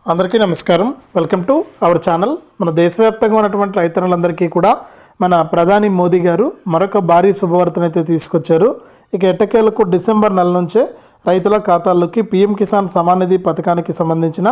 అందరికీ నమస్కారం. Welcome to our channel. మన దేశవ్యాప్తంగా ఉన్నటువంటి రైతన్నులందరికీ కూడా మన ప్రధాని మోదీ గారు మరొక భారీ శుభవార్తను అయితే తీసుకొచ్చారు. ఇక ఎట్టకేలకు డిసెంబర్ నెల నుంచే రైతుల ఖాతాల్లోకి పీఎం కిసాన్ సమాన్ నిధి పథకానికి సంబంధించిన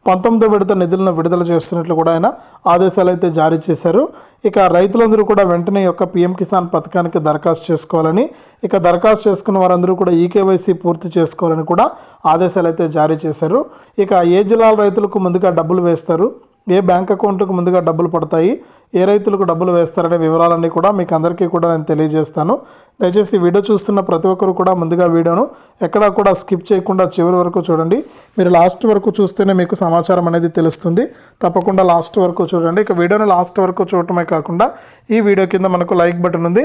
19వ విడత నిధులను విడుదల చేస్తున్నట్లు కూడా ఆయన ఆదేశాలు అయితే జారీ చేశారు. ఇక రైతులందరూ కూడా వెంటనే యొక్క పీఎం కిసాన్ పథకానికి దరఖాస్తు చేసుకోవాలని, ఇక దరఖాస్తు చేసుకున్న వారందరూ కూడా ఈకేవైసీ పూర్తి చేసుకోవాలని కూడా ఆదేశాలు అయితే జారీ చేశారు. ఇక ఏ జిల్లాల రైతులకు ముందుగా డబ్బులు వేస్తారు, ఏ బ్యాంక్ అకౌంట్కు ముందుగా డబ్బులు పడతాయి, ఏ రైతులకు డబ్బులు వేస్తారనే వివరాలన్నీ కూడా మీకు అందరికీ కూడా నేను తెలియజేస్తాను. దయచేసి వీడియో చూస్తున్న ప్రతి ఒక్కరు కూడా ముందుగా వీడియోను ఎక్కడా కూడా స్కిప్ చేయకుండా చివరి వరకు చూడండి. మీరు లాస్ట్ వరకు చూస్తేనే మీకు సమాచారం అనేది తెలుస్తుంది. తప్పకుండా లాస్ట్ వరకు చూడండి. ఇక వీడియోని లాస్ట్ వరకు చూడటమే కాకుండా ఈ వీడియో కింద మనకు లైక్ బటన్ ఉంది,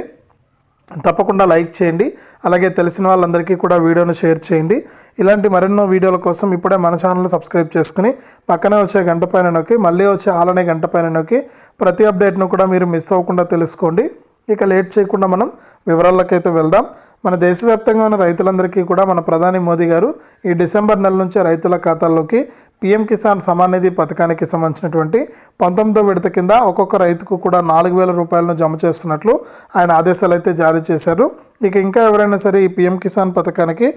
తప్పకుండా లైక్ చేయండి. అలాగే తెలిసిన వాళ్ళందరికీ కూడా వీడియోను షేర్ చేయండి. ఇలాంటి మరెన్నో వీడియోల కోసం ఇప్పుడే మన ఛానల్ని సబ్స్క్రైబ్ చేసుకుని పక్కనే వచ్చే గంట పైన నొక్కి మళ్ళీ వచ్చే ఆలనే గంట పైన నొక్కి ప్రతి అప్డేట్ను కూడా మీరు మిస్ అవ్వకుండా తెలుసుకోండి. ఇక లేట్ చేయకుండా మనం వివరాలకైతే వెళ్దాం. మన దేశవ్యాప్తంగా ఉన్న రైతులందరికీ కూడా మన ప్రధాని మోదీ గారు ఈ డిసెంబర్ నెల నుంచే రైతుల ఖాతాల్లోకి పీఎం కిసాన్ సమాన్ నిధి పథకానికి సంబంధించినటువంటి 19వ విడత కింద ఒక్కొక్క రైతుకు కూడా 4,000 రూపాయలను జమ చేస్తున్నట్లు ఆయన ఆదేశాలు అయితే జారీ చేశారు. ఇక ఇంకా ఎవరైనా సరే ఈ పీఎం కిసాన్ పథకానికి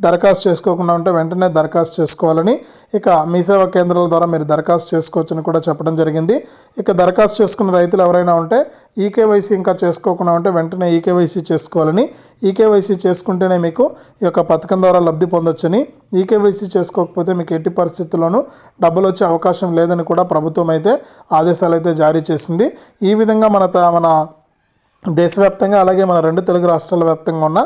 దరఖాస్తు చేసుకోకుండా ఉంటే వెంటనే దరఖాస్తు చేసుకోవాలని, ఇక మీ సేవా కేంద్రాల ద్వారా మీరు దరఖాస్తు చేసుకోవచ్చని కూడా చెప్పడం జరిగింది. ఇక దరఖాస్తు చేసుకున్న రైతులు ఎవరైనా ఉంటే ఈకేవైసీ ఇంకా చేసుకోకుండా ఉంటే వెంటనే ఈకేవైసీ చేసుకోవాలని, ఈకేవైసీ చేసుకుంటేనే మీకు ఈ యొక్క పథకం ద్వారా లబ్ధి పొందొచ్చని, ఈకేవైసీ చేసుకోకపోతే మీకు ఎట్టి పరిస్థితుల్లోనూ డబ్బులు వచ్చే అవకాశం లేదని కూడా ప్రభుత్వం అయితే ఆదేశాలు అయితే జారీ చేసింది. ఈ విధంగా మన దేశవ్యాప్తంగా అలాగే మన 2 తెలుగు రాష్ట్రాల వ్యాప్తంగా ఉన్న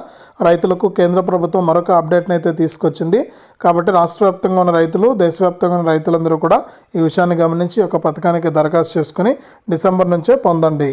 రైతులకు కేంద్ర ప్రభుత్వం మరొక అప్డేట్ని అయితే తీసుకొచ్చింది. కాబట్టి రాష్ట్ర వ్యాప్తంగా ఉన్న రైతులు, దేశవ్యాప్తంగా ఉన్న రైతులందరూ కూడా ఈ విషయాన్ని గమనించి ఒక పథకానికి దరఖాస్తు చేసుకుని డిసెంబర్ నుంచే పొందండి.